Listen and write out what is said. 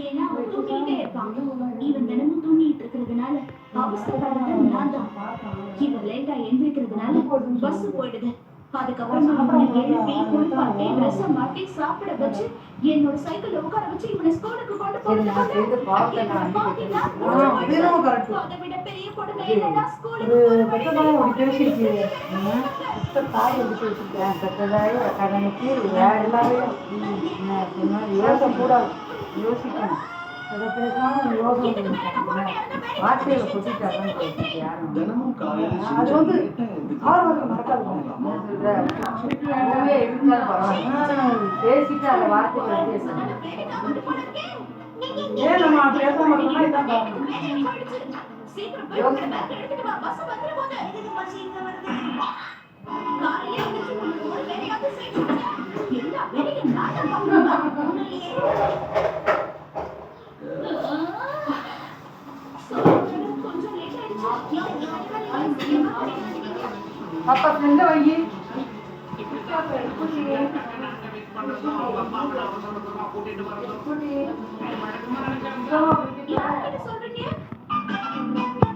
ஏன்னா அவன் தூங்கிட்டே இருப்பான். இவன் தினமும் தூங்கிட்டு இருக்கிறதுனால அவசரப்படுறது நான் தான். இவன் லேட்டா எந்திரிக்கிறதுனால பஸ் போயிடுது. அதுக்கப்புறமா இவனை எழுப்பி குளிப்பாட்டி ட்ரெஸ் மாட்டி சாப்பிட வச்சு என்னோட சைக்கிள்ல உட்கார வச்சு இவனை ஸ்கூலுக்கு கொண்டு போறது. அதை விட பெரிய கொடுமை என்னன்னா ஸ்கூலுக்கு யோசிக்கணும். அதை பேசாமல் யோசனை வார்த்தைகளை கொட்டிட்டாங்கன்னு யாரும் அது வந்து ஆர்வம் நடக்காது. பேசிட்டு அந்த வார்த்தைகளை ஏன் நம்ம பேச மாட்டோம்னா இதான் காரணம். அப்பா ஃப்ரெண்ட வை சொல்றீங்க